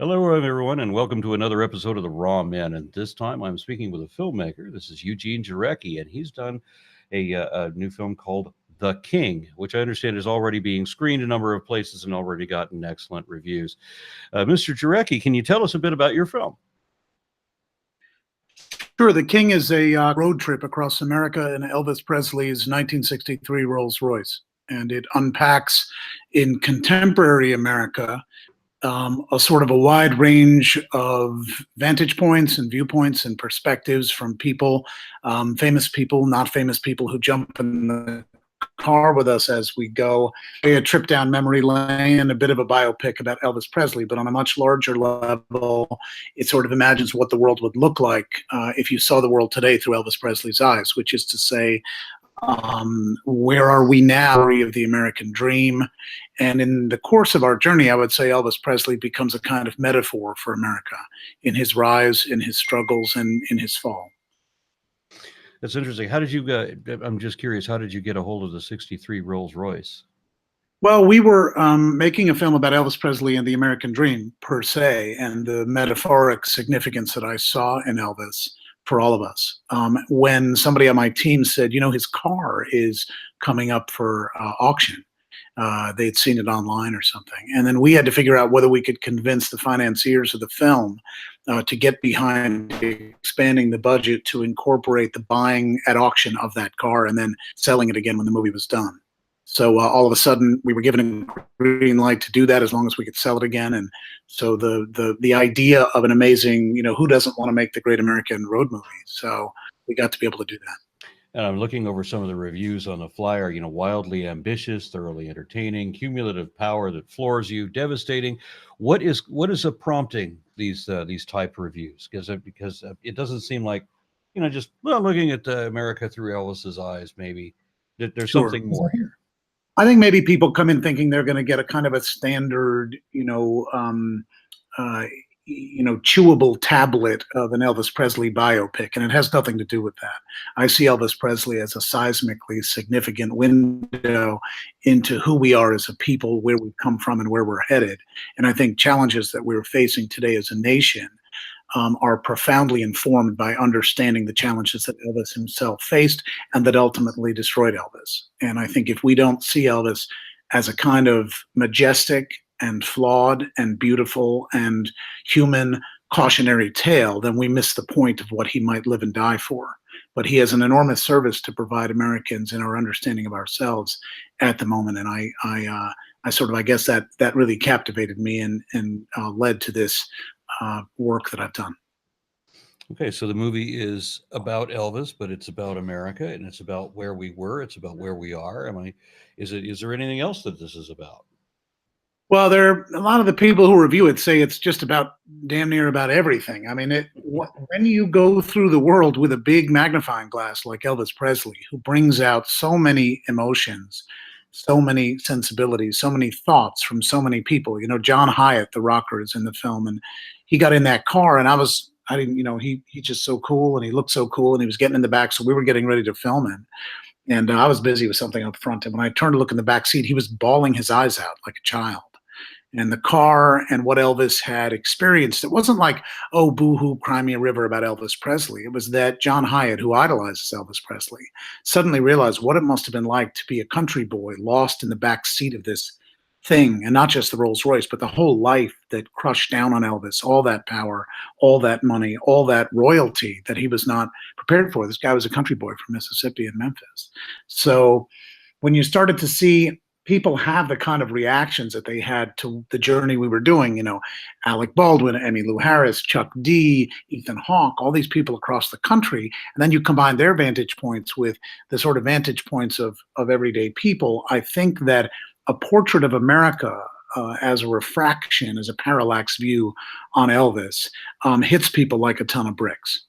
Hello, everyone, and welcome to another episode of The Raw Men. And this time I'm speaking with a filmmaker. This is Eugene Jarecki, and he's done a new film called The King, which I understand is already being screened a number of places and already gotten excellent reviews. Mr. Jarecki, can you tell us a bit about your film? Sure. The King is a road trip across America in Elvis Presley's 1963 Rolls Royce. And it unpacks in contemporary America a sort of a wide range of vantage points and viewpoints and perspectives from people, famous people, not famous people, who jump in the car with us as we go. A trip down memory lane, a bit of a biopic about Elvis Presley, but on a much larger level, it sort of imagines what the world would look like if you saw the world today through Elvis Presley's eyes, which is to say, where are we now of the American dream? And in the course of our journey, I would say Elvis Presley becomes a kind of metaphor for America in his rise, in his struggles, and in his fall. That's interesting. How did you I'm just curious, how did you get a hold of the 63 Rolls Royce? Well, we were making a film about Elvis Presley and the American dream, per se, and the metaphoric significance that I saw in Elvis for all of us. When somebody on my team said, his car is coming up for auction, they'd seen it online or something. And then we had to figure out whether we could convince the financiers of the film to get behind expanding the budget to incorporate the buying at auction of that car and then selling it again when the movie was done. So all of a sudden, we were given a green light to do that as long as we could sell it again. And so the idea of an amazing, who doesn't want to make the great American road movie? So we got to be able to do that. And I'm looking over some of the reviews on the flyer, wildly ambitious, thoroughly entertaining, cumulative power that floors you, devastating. What is prompting these type reviews? Because it doesn't seem like, just looking at America through Elvis's eyes, maybe there's Sure. Something more here. I think maybe people come in thinking they're going to get a kind of a standard, chewable tablet of an Elvis Presley biopic, and it has nothing to do with that. I see Elvis Presley as a seismically significant window into who we are as a people, where we've come from, and where we're headed. And I think challenges that we're facing today as a nation are profoundly informed by understanding the challenges that Elvis himself faced and that ultimately destroyed Elvis. And I think if we don't see Elvis as a kind of majestic and flawed and beautiful and human cautionary tale, then we miss the point of what he might live and die for. But he has an enormous service to provide Americans in our understanding of ourselves at the moment. And I guess that really captivated me and led to this work that I've done. Okay, so the movie is about Elvis, but it's about America, and it's about where we were. It's about where we are. Is there anything else that this is about? Well, a lot of the people who review it say it's just about damn near about everything. I mean, when you go through the world with a big magnifying glass like Elvis Presley, who brings out so many emotions, so many sensibilities, so many thoughts from so many people. John Hyatt, the rocker, is in the film, and he got in that car, and he's just so cool, and he looked so cool, and he was getting in the back, so we were getting ready to film him. And I was busy with something up front, and when I turned to look in the back seat, he was bawling his eyes out like a child. And the car and what Elvis had experienced, it wasn't like, oh, boo-hoo, cry me a river about Elvis Presley. It was that John Hyatt, who idolizes Elvis Presley, suddenly realized what it must have been like to be a country boy lost in the back seat of this thing, and not just the Rolls Royce, but the whole life that crushed down on Elvis, all that power, all that money, all that royalty that he was not prepared for. This guy was a country boy from Mississippi and Memphis. So when you started to see people have the kind of reactions that they had to the journey we were doing, Alec Baldwin, Emmylou Harris, Chuck D, Ethan Hawke, all these people across the country, and then you combine their vantage points with the sort of vantage points of everyday people, I think that a portrait of America as a refraction, as a parallax view on Elvis, hits people like a ton of bricks.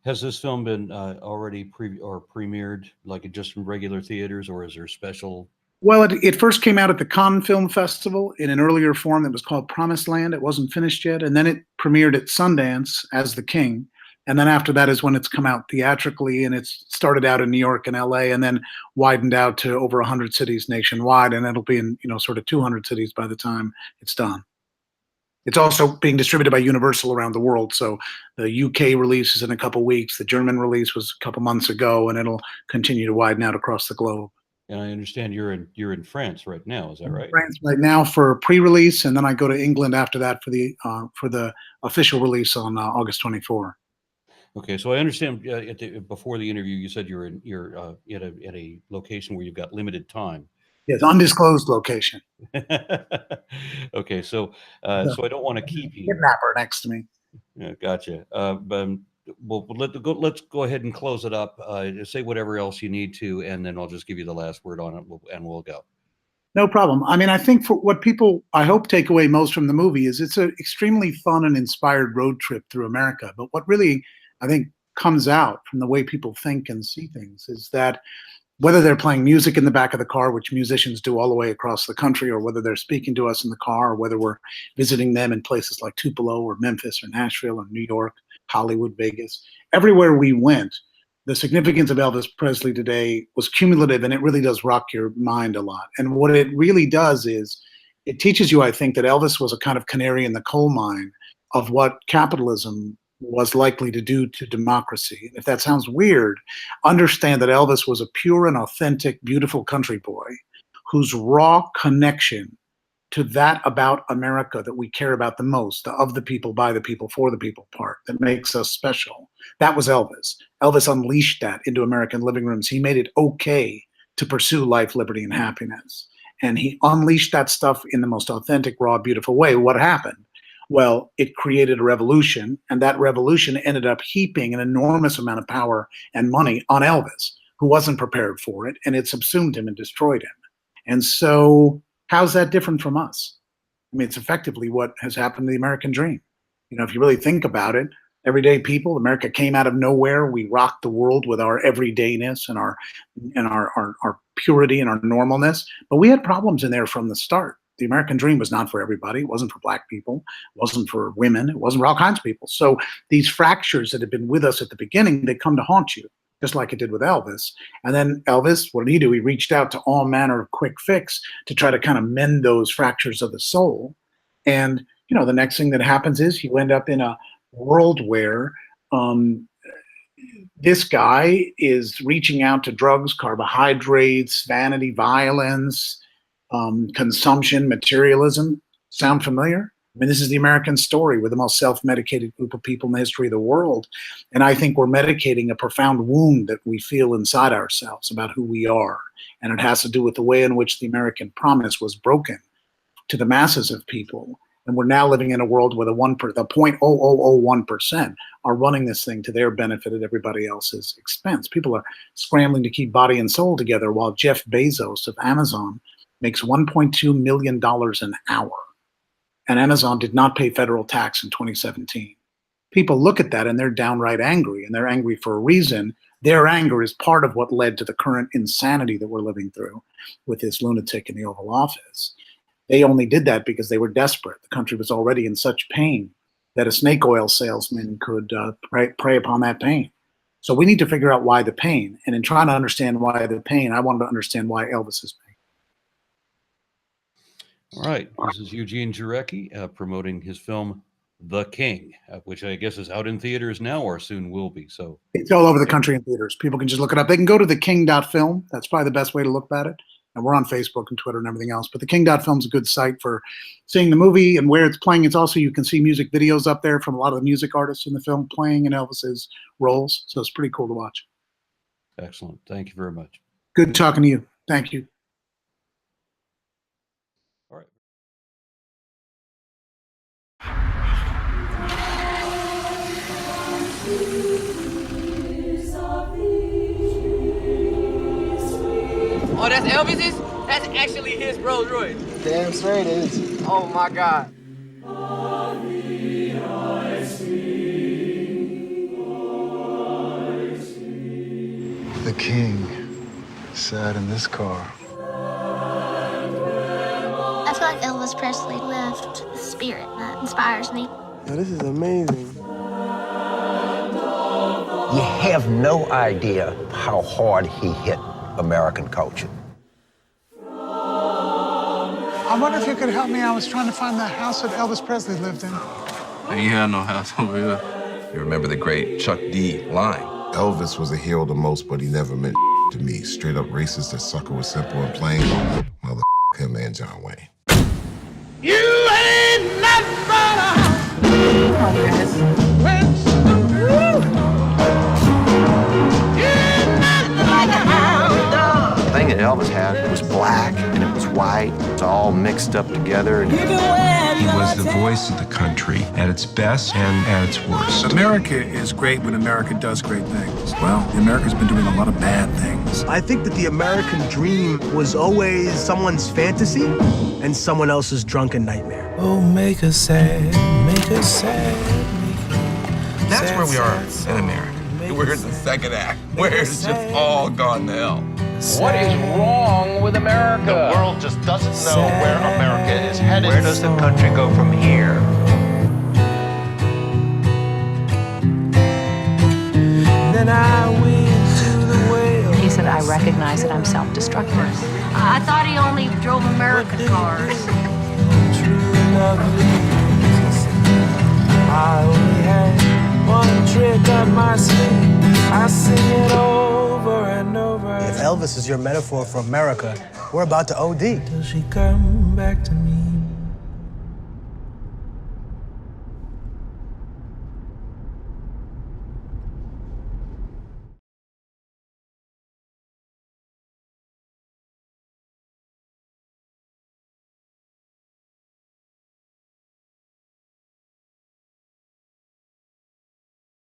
Has this film been already premiered, like just in regular theaters, or is there special? Well, it first came out at the Cannes Film Festival in an earlier form that was called Promised Land. It wasn't finished yet. And then it premiered at Sundance as The King. And then after that is when it's come out theatrically, and it's started out in New York and LA and then widened out to over 100 cities nationwide. And it'll be in, sort of 200 cities by the time it's done. It's also being distributed by Universal around the world. So the UK release is in a couple weeks. The German release was a couple months ago, and it'll continue to widen out across the globe. And I understand you're in France right now. Is that I'm in right? France right now for pre-release, and then I go to England after that for the official release on August 24. Okay, so I understand before the interview you said you're at a location where you've got limited time. Yes, undisclosed location. Okay, so The so I don't want to keep you. kidnapper next to me. Yeah, gotcha. But let's go ahead and close it up. Say whatever else you need to, and then I'll just give you the last word on it, and we'll go. No problem. I mean, I think for what people, I hope, take away most from the movie is it's an extremely fun and inspired road trip through America. But what really, I think, comes out from the way people think and see things is that whether they're playing music in the back of the car, which musicians do all the way across the country, or whether they're speaking to us in the car, or whether we're visiting them in places like Tupelo or Memphis or Nashville or New York, Hollywood, Vegas, everywhere we went, the significance of Elvis Presley today was cumulative, and it really does rock your mind a lot. And what it really does is it teaches you, I think, that Elvis was a kind of canary in the coal mine of what capitalism was likely to do to democracy. If that sounds weird, understand that Elvis was a pure and authentic, beautiful country boy whose raw connection to that about America that we care about the most, the of the people, by the people, for the people part that makes us special. That was Elvis. Elvis unleashed that into American living rooms. He made it okay to pursue life, liberty, and happiness. And he unleashed that stuff in the most authentic, raw, beautiful way. What happened? Well, it created a revolution, and that revolution ended up heaping an enormous amount of power and money on Elvis, who wasn't prepared for it, and it subsumed him and destroyed him. And so, how's that different from us? I mean, it's effectively what has happened to the American dream. You know, if you really think about it, everyday people, America came out of nowhere. We rocked the world with our everydayness and our purity and our normalness, but we had problems in there from the start. The American dream was not for everybody. It wasn't for black people. It wasn't for women. It wasn't for all kinds of people. So these fractures that have been with us at the beginning, they come to haunt you, just like it did with Elvis. And then Elvis, what did he do? He reached out to all manner of quick fix to try to kind of mend those fractures of the soul. And, you know, the next thing that happens is you end up in a world where this guy is reaching out to drugs, carbohydrates, vanity, violence, consumption, materialism. Sound familiar? I mean, this is the American story. We're the most self-medicated group of people in the history of the world. And I think we're medicating a profound wound that we feel inside ourselves about who we are. And it has to do with the way in which the American promise was broken to the masses of people. And we're now living in a world where the 0.0001% are running this thing to their benefit at everybody else's expense. People are scrambling to keep body and soul together while Jeff Bezos of Amazon makes $1.2 million an hour. And Amazon did not pay federal tax in 2017. People look at that and they're downright angry, and they're angry for a reason. Their anger is part of what led to the current insanity that we're living through with this lunatic in the Oval Office. They only did that because they were desperate. The country was already in such pain that a snake oil salesman could prey upon that pain. So we need to figure out why the pain. And in trying to understand why the pain, I wanted to understand why Elvis is pain. All right. This is Eugene Jarecki promoting his film, The King, which I guess is out in theaters now or soon will be. So it's all over the country in theaters. People can just look it up. They can go to theking.film. That's probably the best way to look at it. And we're on Facebook and Twitter and everything else. But theking.film is a good site for seeing the movie and where it's playing. It's also, you can see music videos up there from a lot of the music artists in the film playing in Elvis's roles. So it's pretty cool to watch. Excellent. Thank you very much. Good talking to you. Thank you. All right. Oh, that's Elvis's? That's actually his Rolls Royce. Damn straight it is. Oh my God. The king sat in this car. I feel like Elvis Presley left the spirit that inspires me. Now, this is amazing. You have no idea how hard he hit American culture. I wonder if you could help me. I was trying to find the house that Elvis Presley lived in. Ain't had no house over here. You remember the great Chuck D line? Elvis was a hero to most, but he never meant to me. Straight up racist, that sucker was simple and plain. Mother him and John Wayne. You ain't nothing but The thing that Elvis had was black and it was white. It's all mixed up together. He was the voice of the country at its best and at its worst. America is great when America does great things. Well, America's been doing a lot of bad things. I think that the American dream was always someone's fantasy and someone else's drunken nightmare. Oh, make us sad, make us sad. That's where we are in America. We're in the second act, where it's just all gone to hell. What is wrong with America? The world just doesn't know where America is headed. Where does the country go from here? Then I went to the well. He said, I recognize that I'm self-destructive. I thought he only drove American cars. True lovely. I only had one trick up my sleeve. I sing it over and over. If Elvis is your metaphor for America, we're about to OD. Till she come back to me.